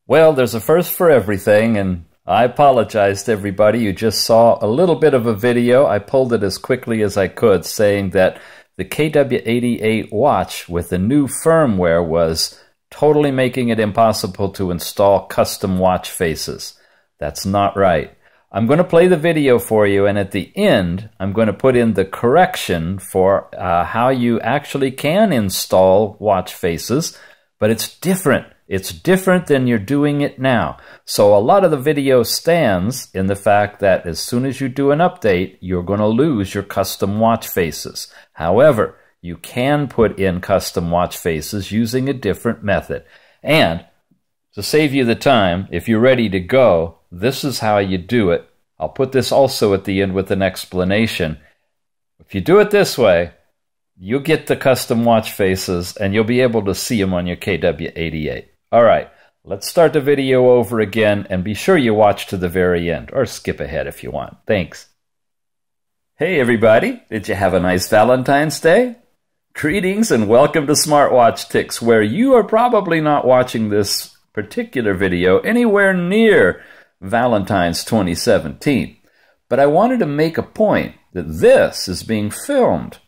Well, there's a first for everything, and I apologize to everybody. You just saw a little bit of a video. I pulled it as quickly as I could, saying that the KW88 watch with the new firmware was totally making it impossible to install custom watch faces. That's not right. I'm going to play the video for you, and at the end, I'm going to put in the correction for how you actually can install watch faces, but it's different. It's different than you're doing it now. So a lot of the video stands in the fact that as soon as you do an update, you're going to lose your custom watch faces. However, you can put in custom watch faces using a different method. And to save you the time, if you're ready to go, this is how you do it. I'll put this also at the end with an explanation. If you do it this way, you'll get the custom watch faces and you'll be able to see them on your KW88. All right, let's start the video over again, and be sure you watch to the very end, or skip ahead if you want. Thanks. Hey everybody, did you have a nice Valentine's Day? Greetings and welcome to Smartwatch Tics, where you are probably not watching this particular video anywhere near Valentine's 2017. But I wanted to make a point that this is being filmed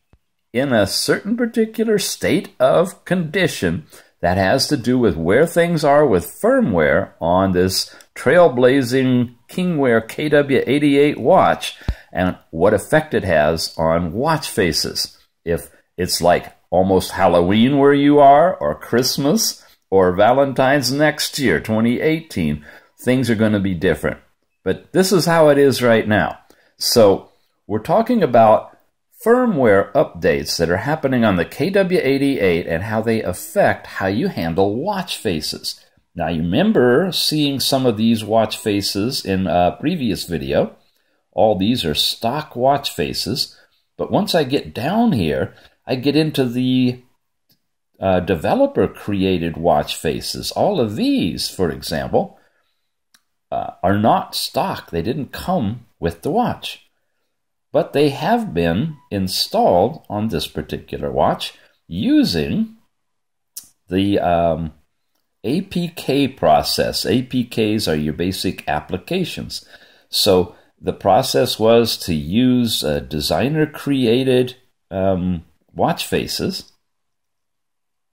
in a certain particular state of condition that has to do with where things are with firmware on this trailblazing Kingwear KW88 watch and what effect it has on watch faces. If it's like almost Halloween where you are, or Christmas, or Valentine's next year, 2018, things are going to be different. But this is how it is right now. So we're talking about firmware updates that are happening on the KW88 and how they affect how you handle watch faces. Now, you remember seeing some of these watch faces in a previous video. All these are stock watch faces. But once I get down here, I get into the developer-created watch faces. All of these, for example, are not stock. They didn't come with the watch. But they have been installed on this particular watch using the APK process. APKs are your basic applications. So the process was to use designer-created watch faces.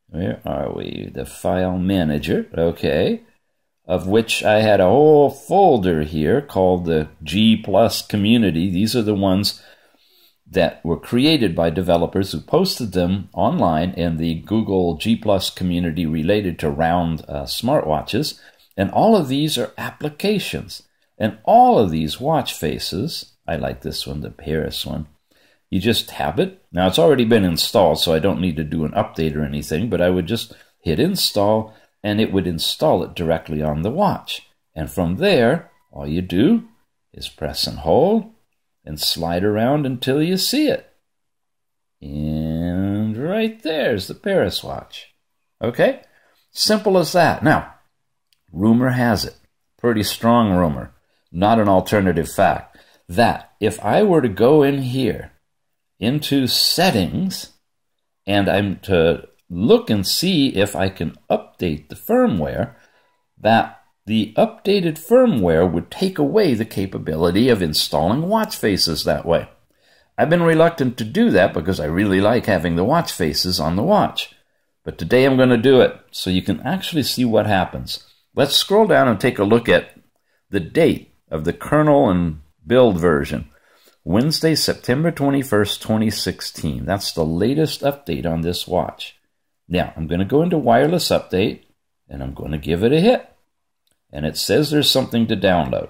Where are we? The file manager. Okay. Of which I had a whole folder here called the G+ community. These are the ones that were created by developers who posted them online in the Google G+ community related to round smartwatches. And all of these are applications. And all of these watch faces, I like this one, the Paris one, you just tap it. Now it's already been installed, so I don't need to do an update or anything, but I would just hit install, and it would install it directly on the watch. And from there, all you do is press and hold and slide around until you see it. And right there's the Paris watch. Okay? Simple as that. Now, rumor has it, pretty strong rumor, not an alternative fact, that if I were to go in here into settings and I'm to look and see if I can update the firmware, that the updated firmware would take away the capability of installing watch faces that way. I've been reluctant to do that because I really like having the watch faces on the watch. But today I'm going to do it so you can actually see what happens. Let's scroll down and take a look at the date of the kernel and build version. Wednesday, September 21st, 2016. That's the latest update on this watch. Now, I'm going to go into wireless update, and I'm going to give it a hit. And it says there's something to download.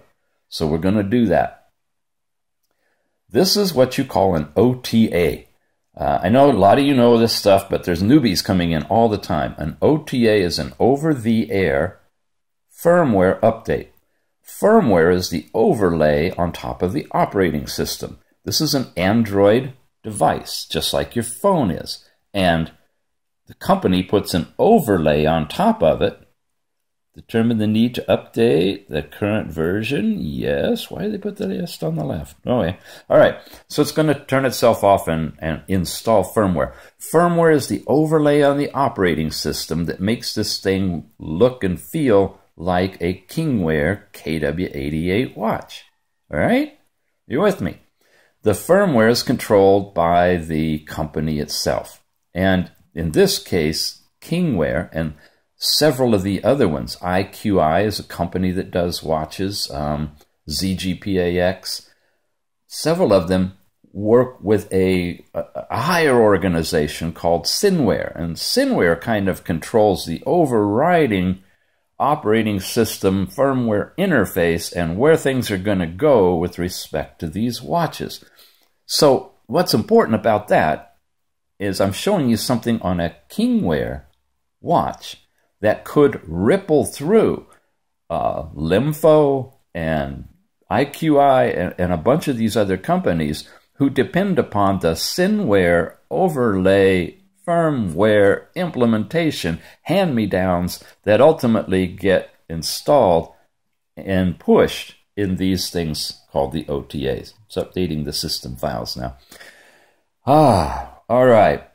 So we're going to do that. This is what you call an OTA. I know a lot of you know this stuff, but there's newbies coming in all the time. An OTA is an over-the-air firmware update. Firmware is the overlay on top of the operating system. This is an Android device, just like your phone is. And the company puts an overlay on top of it. Determine the need to update the current version. Yes. Why did they put the yes on the left? Oh, yeah. All right. So it's going to turn itself off and install firmware. Firmware is the overlay on the operating system that makes this thing look and feel like a Kingware KW88 watch. All right? You're with me. The firmware is controlled by the company itself. And in this case, Kingware and several of the other ones, IQI is a company that does watches, ZGPAX, several of them work with a higher organization called Kingware. And Kingware kind of controls the overriding operating system firmware interface and where things are going to go with respect to these watches. So what's important about that is I'm showing you something on a Kingware watch that could ripple through Limfo and IQI and a bunch of these other companies who depend upon the Kingware overlay firmware implementation hand-me-downs that ultimately get installed and pushed in these things called the OTAs. It's updating the system files now. All right.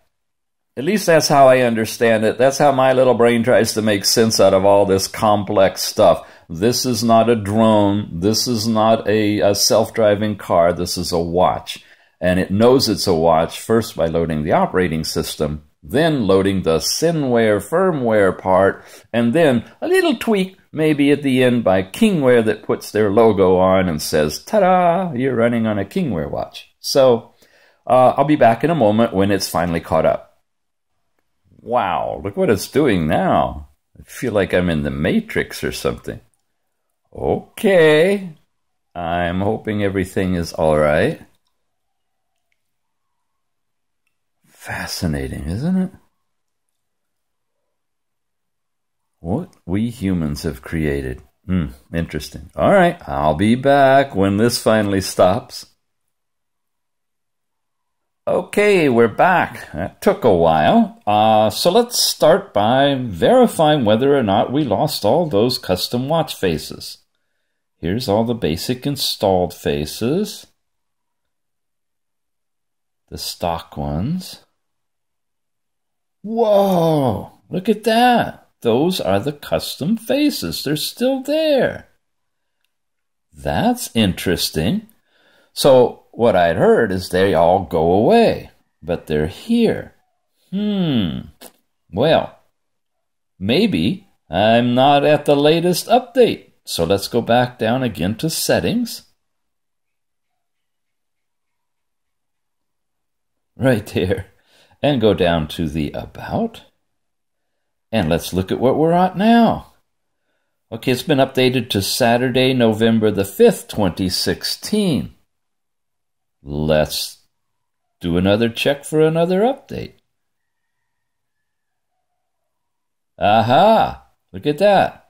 At least that's how I understand it. That's how my little brain tries to make sense out of all this complex stuff. This is not a drone. This is not a self-driving car. This is a watch. And it knows it's a watch first by loading the operating system, then loading the Kingware firmware part, and then a little tweak maybe at the end by Kingware that puts their logo on and says, ta-da, you're running on a Kingware watch. So I'll be back in a moment when it's finally caught up. Wow, look what it's doing now. I feel like I'm in the Matrix or something. Okay, I'm hoping everything is all right. Fascinating, isn't it? What we humans have created. Interesting. All right, I'll be back when this finally stops. Okay, we're back. That took a while. So let's start by verifying whether or not we lost all those custom watch faces. Here's all the basic installed faces. The stock ones. Whoa, look at that. Those are the custom faces. They're still there. That's interesting. So what I'd heard is they all go away, but they're here. Well, maybe I'm not at the latest update. So let's go back down again to settings. Right there. And go down to the About. And let's look at what we're at now. Okay, it's been updated to Saturday, November the 5th, 2016. Let's do another check for another update. Aha! Look at that.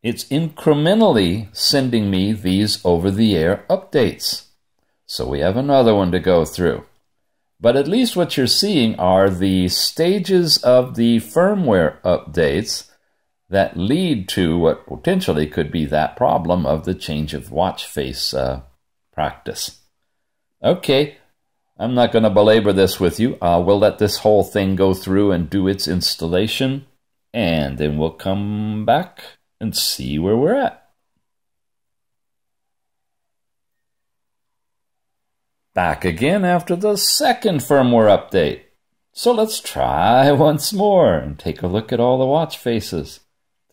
It's incrementally sending me these over-the-air updates. So we have another one to go through. But at least what you're seeing are the stages of the firmware updates that lead to what potentially could be that problem of the change of watch face practice. Okay, I'm not going to belabor this with you. We'll let this whole thing go through and do its installation, and then we'll come back and see where we're at. Back again after the second firmware update. So let's try once more and take a look at all the watch faces.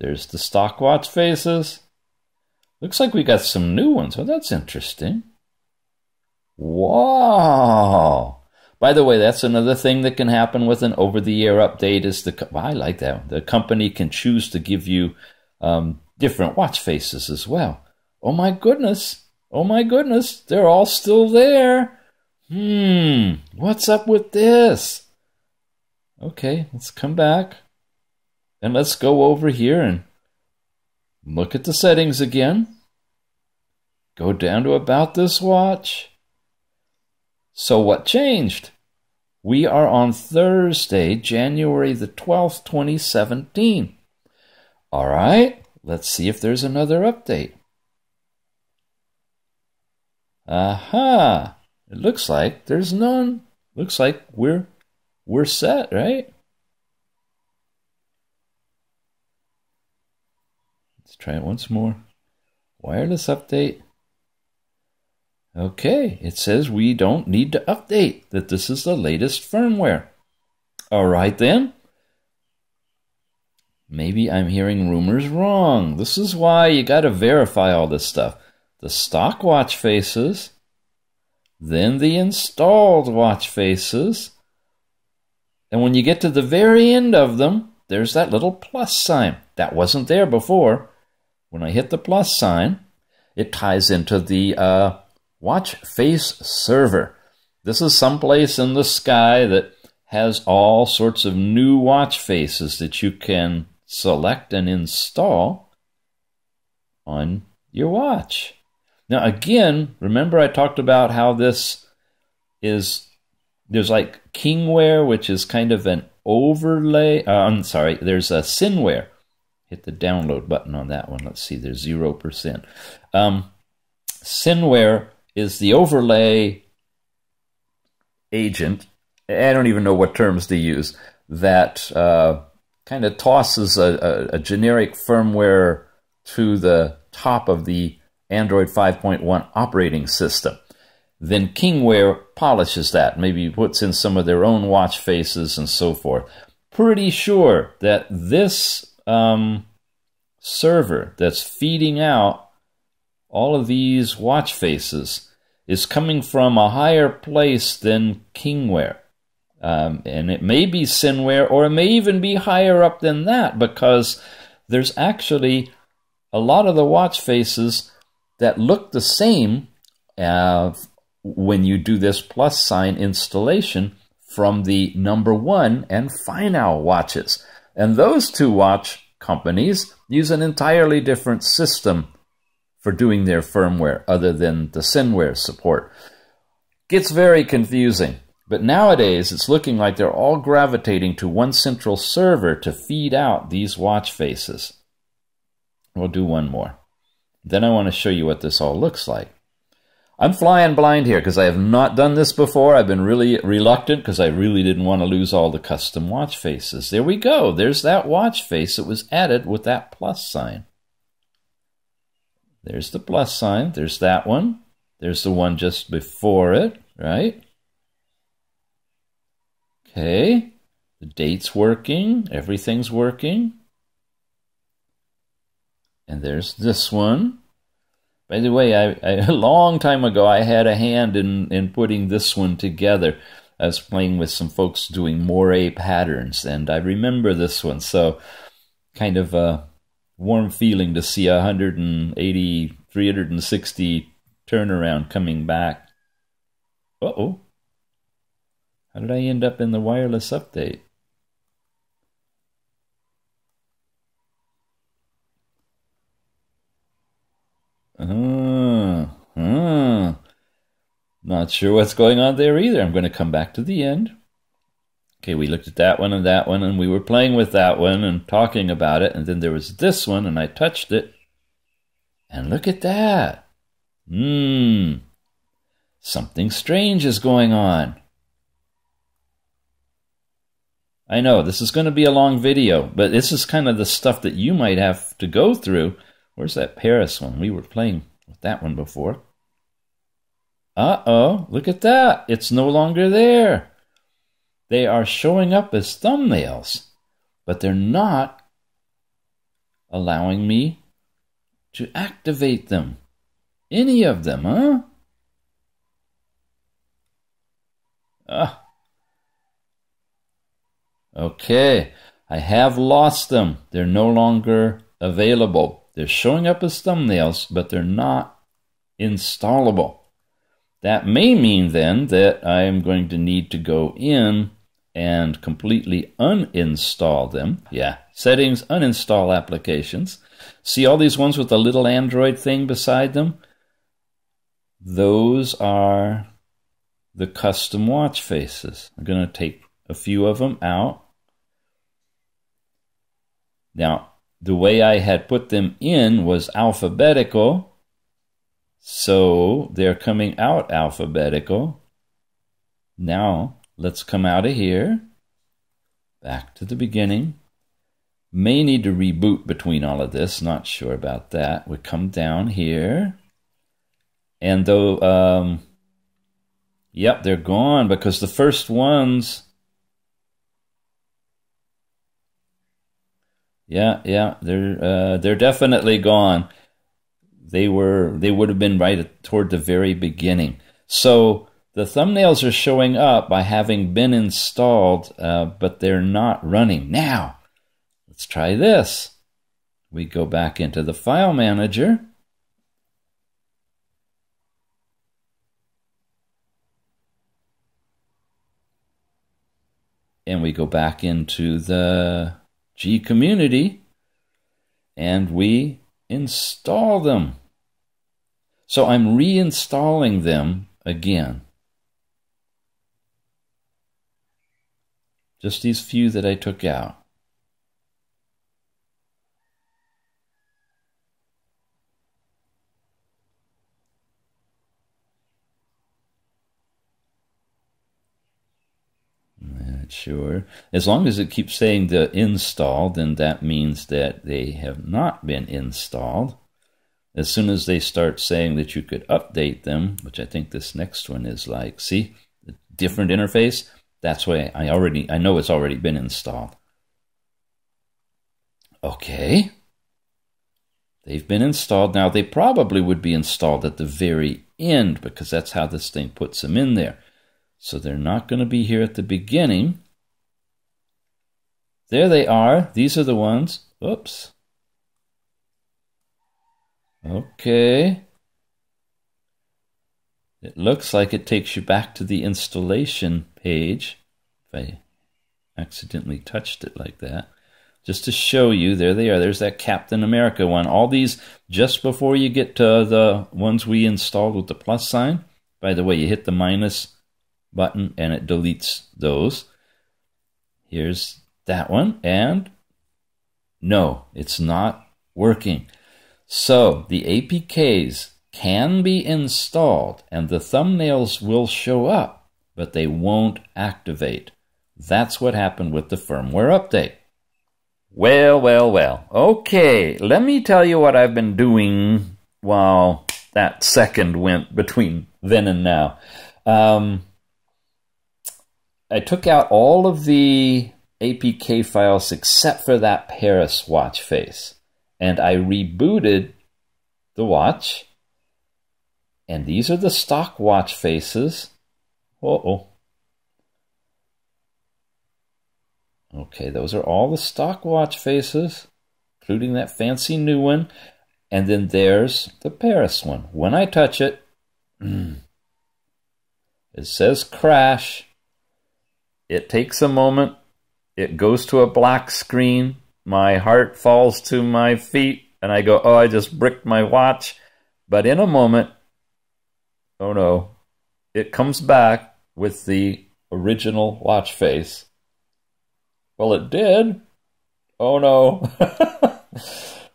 There's the stock watch faces. Looks like we got some new ones. Oh, that's interesting. Wow. By the way, that's another thing that can happen with an over-the-air update is I like that. The company can choose to give you different watch faces as well. Oh my goodness. Oh my goodness, they're all still there. What's up with this? Okay, let's come back. And let's go over here and look at the settings again. Go down to About This Watch. So what changed? We are on Thursday, January the 12th, 2017. All right, let's see if there's another update. Aha! It looks like there's none. Looks like we're set, right? Let's try it once more. Wireless update. Okay, it says we don't need to update, that this is the latest firmware. All right then. Maybe I'm hearing rumors wrong. This is why you got to verify all this stuff. The stock watch faces, then the installed watch faces, and when you get to the very end of them, there's that little plus sign. That wasn't there before. When I hit the plus sign, it ties into the watch face server. This is someplace in the sky that has all sorts of new watch faces that you can select and install on your watch. Now again, remember I talked about how this is, there's like Kingware, which is kind of an overlay, there's a Sinware. Hit the download button on that one. Let's see, there's 0%. Sinware is the overlay agent. I don't even know what terms to use, that kind of tosses a generic firmware to the top of the Android 5.1 operating system. Then Kingware polishes that, maybe puts in some of their own watch faces and so forth. Pretty sure that this server that's feeding out all of these watch faces is coming from a higher place than Kingware. And it may be Sinware, or it may even be higher up than that, because there's actually a lot of the watch faces that look the same when you do this plus sign installation from the #1 and Final watches. And those two watch companies use an entirely different system for doing their firmware other than the Sinware support. Gets very confusing. But nowadays, it's looking like they're all gravitating to one central server to feed out these watch faces. We'll do one more. Then I want to show you what this all looks like. I'm flying blind here because I have not done this before. I've been really reluctant because I really didn't want to lose all the custom watch faces. There we go. There's that watch face that was added with that plus sign. There's the plus sign. There's that one. There's the one just before it, right? Okay, the date's working, everything's working. And there's this one. By the way, a long time ago, I had a hand in putting this one together. I was playing with some folks doing moire patterns, and I remember this one. So kind of a warm feeling to see 180, 360 turnaround coming back. Uh-oh. How did I end up in the wireless update? Not sure what's going on there either. I'm going to come back to the end. Okay, we looked at that one, and we were playing with that one and talking about it, and then there was this one, and I touched it. And look at that. Something strange is going on. I know, this is going to be a long video, but this is kind of the stuff that you might have to go through. Where's that Paris one? We were playing with that one before. Uh-oh, look at that. It's no longer there. They are showing up as thumbnails, but they're not allowing me to activate them. Any of them, huh? Okay, I have lost them. They're no longer available. They're showing up as thumbnails, but they're not installable. That may mean then that I'm going to need to go in and completely uninstall them. Yeah, settings, uninstall applications. See all these ones with the little Android thing beside them? Those are the custom watch faces. I'm going to take a few of them out. Now, the way I had put them in was alphabetical, so they're coming out alphabetical. Now, let's come out of here, back to the beginning, May need to reboot between all of this. Not sure about that. We come down here. And though, yep, they're gone because the first ones... Yeah, they're definitely gone. They would have been right toward the very beginning. So the thumbnails are showing up by having been installed, but they're not running. Now, let's try this. We go back into the file manager. And we go back into the G community and we install them. So I'm reinstalling them again. Just these few that I took out. Sure. As long as it keeps saying the installed, then that means that they have not been installed. As soon as they start saying that you could update them, which I think this next one is like, see, the different interface, that's why I know it's already been installed. Okay. They've been installed. Now, they probably would be installed at the very end because that's how this thing puts them in there. So they're not going to be here at the beginning. There they are. These are the ones. Oops. Okay. It looks like it takes you back to the installation page. If I accidentally touched it like that. Just to show you, there they are. There's that Captain America one. All these just before you get to the ones we installed with the plus sign. By the way, you hit the minus button and it deletes those. Here's that one, and no, it's not working. So the APKs can be installed and the thumbnails will show up, but they won't activate. That's what happened with the firmware update. Well. Okay, let me tell you what I've been doing while that second went between then and now. I took out all of the APK files except for that Paris watch face. And I rebooted the watch. And these are the stock watch faces. Uh-oh. Okay, those are all the stock watch faces, including that fancy new one. And then there's the Paris one. When I touch it, it says crash. It takes a moment. It goes to a black screen. My heart falls to my feet, and I go, oh, I just bricked my watch. But in a moment, oh no, it comes back with the original watch face. Well, it did. Oh no.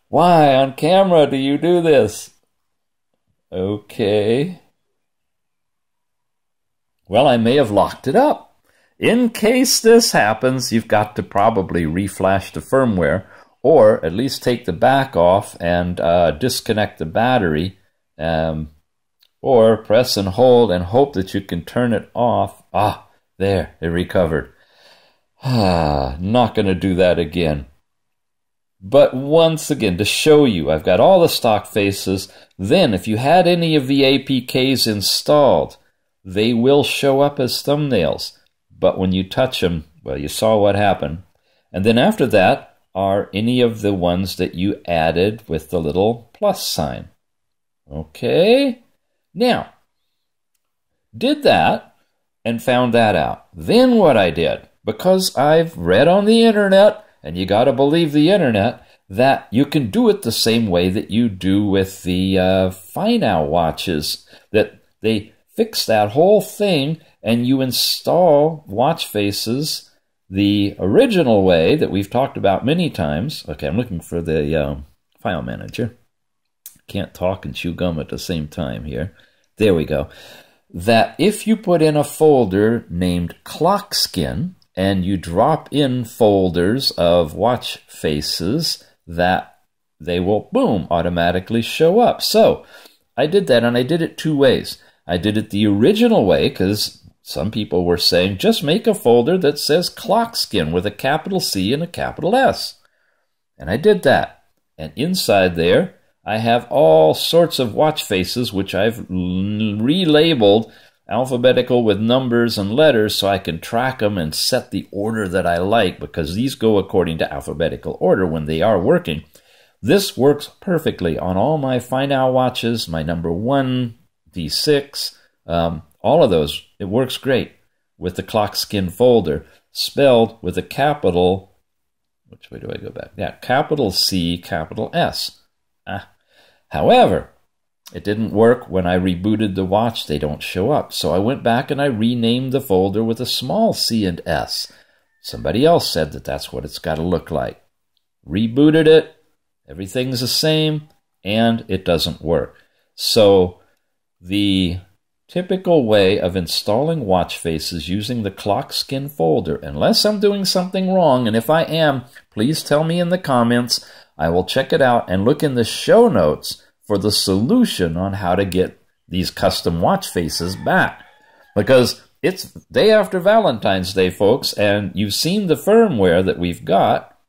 Why on camera do you do this? Okay. Well, I may have locked it up. In case this happens, you've got to probably reflash the firmware, or at least take the back off and disconnect the battery, or press and hold and hope that you can turn it off. Ah, there, it recovered. Not going to do that again. But once again, to show you, I've got all the stock faces. Then, if you had any of the APKs installed, they will show up as thumbnails. But when you touch them, well, you saw what happened. And then after that are any of the ones that you added with the little plus sign. Okay? Now, did that and found that out. Then what I did, because I've read on the internet, and you got to believe the internet, that you can do it the same way that you do with the Finow watches, that they fix that whole thing and you install watch faces the original way that we've talked about many times. Okay, I'm looking for the file manager. Can't talk and chew gum at the same time here. There we go. That if you put in a folder named clock skin and you drop in folders of watch faces that they will, boom, automatically show up. So I did that, and I did it two ways. I did it the original way, because some people were saying, just make a folder that says clock skin with a capital C and a capital S. And I did that. And inside there, I have all sorts of watch faces, which I've relabeled alphabetical with numbers and letters so I can track them and set the order that I like, because these go according to alphabetical order when they are working. This works perfectly on all my Fine Owl watches, my number 1, D6, all of those. It works great with the clock skin folder, spelled with a capital, which way do I go back? Yeah, capital C, capital S. However, it didn't work when I rebooted the watch. They don't show up. So I went back and I renamed the folder with a small C and S. Somebody else said that that's what it's got to look like. Rebooted it. Everything's the same, and it doesn't work. So the typical way of installing watch faces using the clock skin folder, unless I'm doing something wrong, and if I am, please tell me in the comments. I will check it out and look in the show notes for the solution on how to get these custom watch faces back. Because it's day after Valentine's Day, folks, and you've seen the firmware that we've got.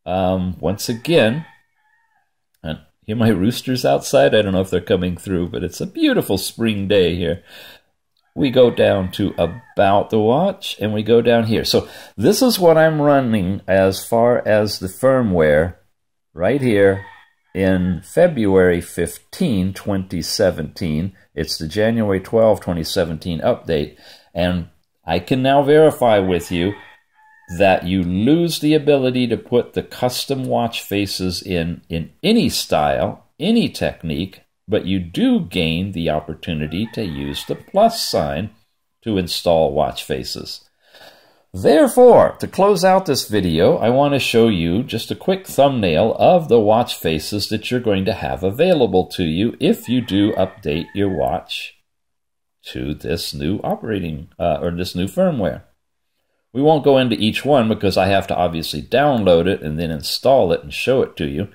Once again, and hear my roosters outside? I don't know if they're coming through, but it's a beautiful spring day here. We go down to About the Watch, and we go down here. So this is what I'm running as far as the firmware right here in February 15, 2017. It's the January 12, 2017 update, and I can now verify with you that you lose the ability to put the custom watch faces in any style, any technique, but you do gain the opportunity to use the plus sign to install watch faces. Therefore, to close out this video, I want to show you just a quick thumbnail of the watch faces that you're going to have available to you if you do update your watch to this new operating, or this new firmware. We won't go into each one because I have to obviously download it and then install it and show it to you.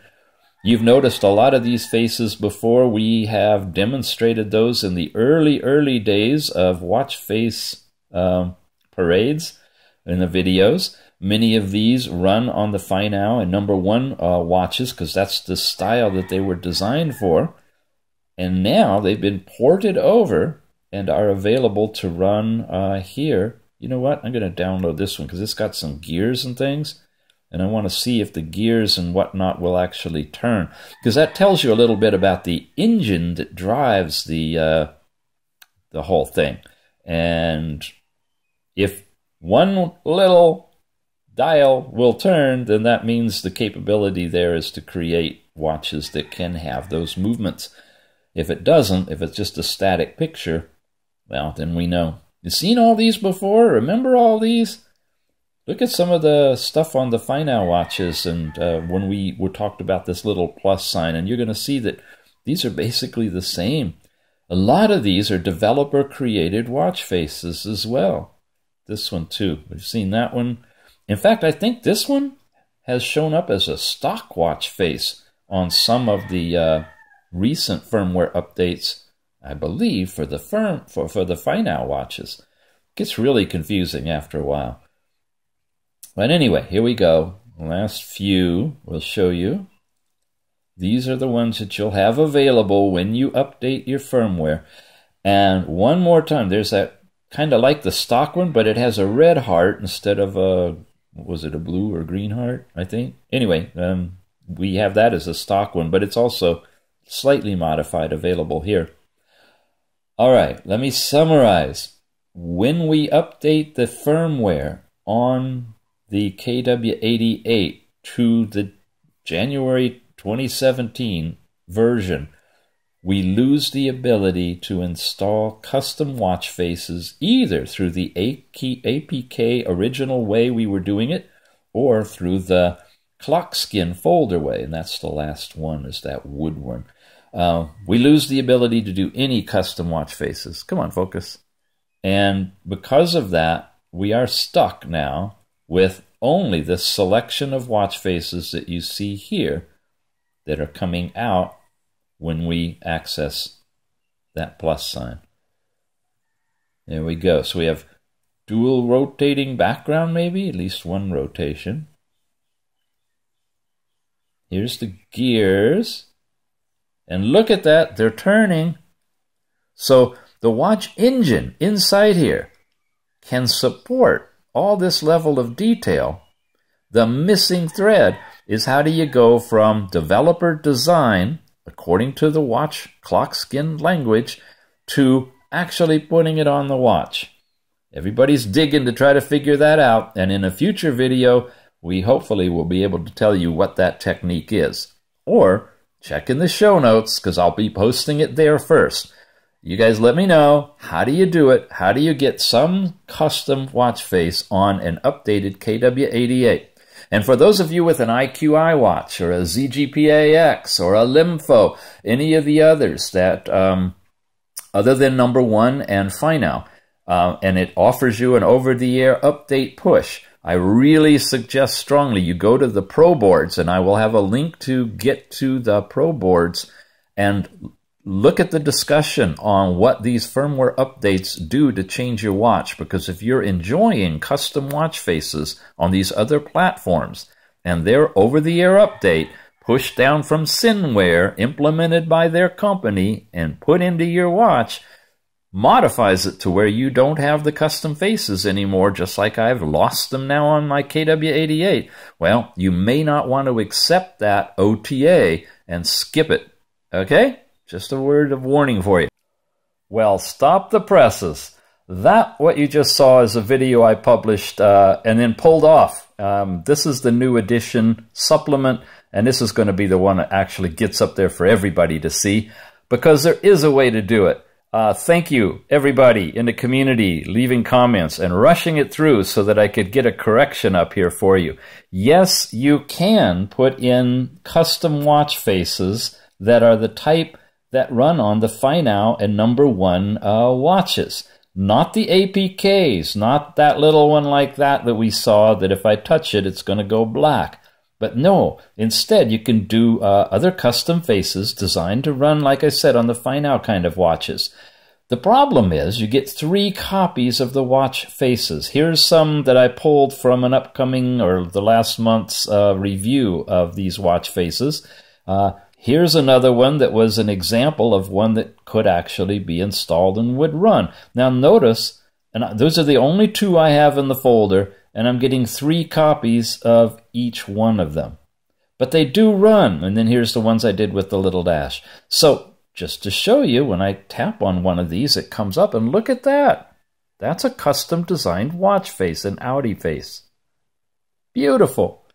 You've noticed a lot of these faces before. We have demonstrated those in the early days of watch face parades in the videos. Many of these run on the Fine Owl and number 1 watches because that's the style that they were designed for. And now they've been ported over and are available to run here. You know what? I'm going to download this one because it's got some gears and things. And I want to see if the gears and whatnot will actually turn. Because that tells you a little bit about the engine that drives the whole thing. And if one little dial will turn, then that means the capability there is to create watches that can have those movements. If it doesn't, if it's just a static picture, well, then we know. You've seen all these before? Remember all these? Look at some of the stuff on the Fine Owl watches and when we talked about this little plus sign, and you're going to see that these are basically the same. A lot of these are developer-created watch faces as well. This one too. We've seen that one. In fact, I think this one has shown up as a stock watch face on some of the recent firmware updates, I believe, for the Fine Owl watches. It gets really confusing after a while. But anyway, here we go. The last few we'll show you. These are the ones that you'll have available when you update your firmware. And one more time, there's that kind of like the stock one, but it has a red heart instead of a, was it a blue or green heart, I think? Anyway, we have that as a stock one, but it's also slightly modified available here. All right, let me summarize. When we update the firmware on the KW88 to the January 2017 version, we lose the ability to install custom watch faces either through the APK original way we were doing it or through the clock skin folder way, and that's the last one, is that wood one. We lose the ability to do any custom watch faces. Come on, focus. And because of that, we are stuck now with only the selection of watch faces that you see here that are coming out when we access that plus sign. There we go. So we have dual rotating background, maybe, at least one rotation. Here's the gears. And look at that, they're turning. So the watch engine inside here can support all this level of detail. The missing thread is how do you go from developer design, according to the watch clock skin language, to actually putting it on the watch. Everybody's digging to try to figure that out, and in a future video, we hopefully will be able to tell you what that technique is. Or check in the show notes, because I'll be posting it there first. You guys let me know, how do you do it? How do you get some custom watch face on an updated KW88? And for those of you with an IQI watch, or a ZGPAX, or a Limfo, any of the others that, other than number 1 and Final, and it offers you an over-the-air update push, I really suggest strongly you go to the Pro Boards, and I will have a link to get to the Pro Boards and look at the discussion on what these firmware updates do to change your watch, because if you're enjoying custom watch faces on these other platforms and their over-the-air update pushed down from Kingware, implemented by their company and put into your watch, modifies it to where you don't have the custom faces anymore, just like I've lost them now on my KW88, well, you may not want to accept that OTA and skip it, okay? Just a word of warning for you. Well, stop the presses. That, what you just saw, is a video I published and then pulled off. This is the new edition supplement, and this is going to be the one that actually gets up there for everybody to see, because there is a way to do it. Thank you, everybody in the community, leaving comments and rushing it through so that I could get a correction up here for you. Yes, you can put in custom watch faces that are the type that run on the Final and number 1 watches. Not the APKs, not that little one like that we saw that if I touch it, it's going to go black. But no, instead you can do other custom faces designed to run, like I said, on the Final kind of watches. The problem is you get 3 copies of the watch faces. Here's some that I pulled from an upcoming or the last month's review of these watch faces. Here's another one that was an example of one that could actually be installed and would run. Now notice, and those are the only 2 I have in the folder, and I'm getting 3 copies of each one of them. But they do run, and then here's the ones I did with the little dash. So just to show you, when I tap on one of these, it comes up, and look at that. That's a custom designed watch face, an Audi face. Beautiful.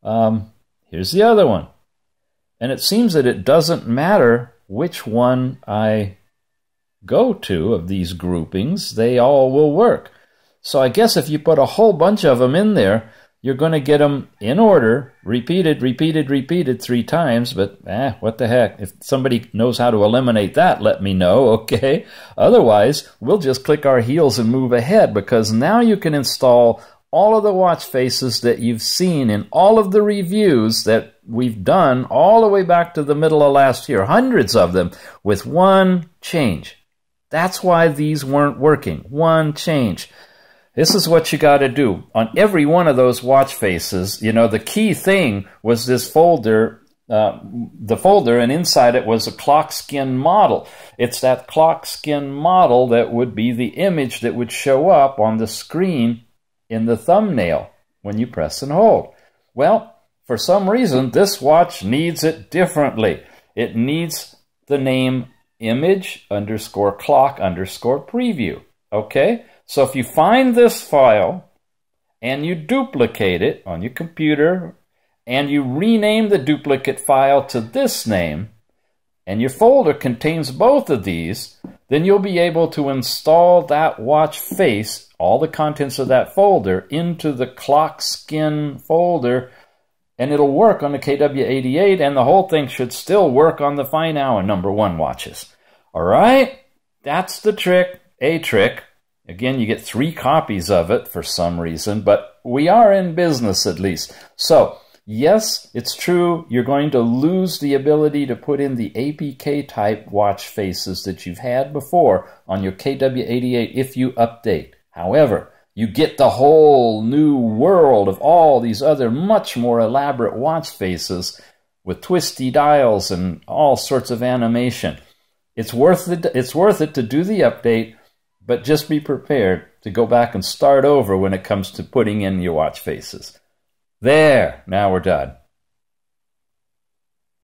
Here's the other one. And it seems that it doesn't matter which one I go to of these groupings, they all will work. So I guess if you put a whole bunch of them in there, you're going to get them in order, repeated 3 times, but what the heck. If somebody knows how to eliminate that, let me know, okay? Otherwise, we'll just click our heels and move ahead, because now you can install all of the watch faces that you've seen in all of the reviews that we've done all the way back to the middle of last year, hundreds of them, with one change. That's why these weren't working. One change. This is what you got to do. On every one of those watch faces, you know, the key thing was this folder, and inside it was a clock skin model. It's that clock skin model that would be the image that would show up on the screen in the thumbnail when you press and hold. Well, for some reason, this watch needs it differently. It needs the name image_clock_preview. Okay? So if you find this file and you duplicate it on your computer and you rename the duplicate file to this name, and your folder contains both of these, then you'll be able to install that watch face, all the contents of that folder, into the clock skin folder, and it'll work on the KW88, and the whole thing should still work on the Final and number 1 watches. All right? That's the trick, a trick. Again, you get 3 copies of it for some reason, but we are in business at least. So, yes, it's true, you're going to lose the ability to put in the APK type watch faces that you've had before on your KW88 if you update. However, you get the whole new world of all these other much more elaborate watch faces with twisty dials and all sorts of animation. It's worth it to do the update, but just be prepared to go back and start over when it comes to putting in your watch faces. There, now we're done.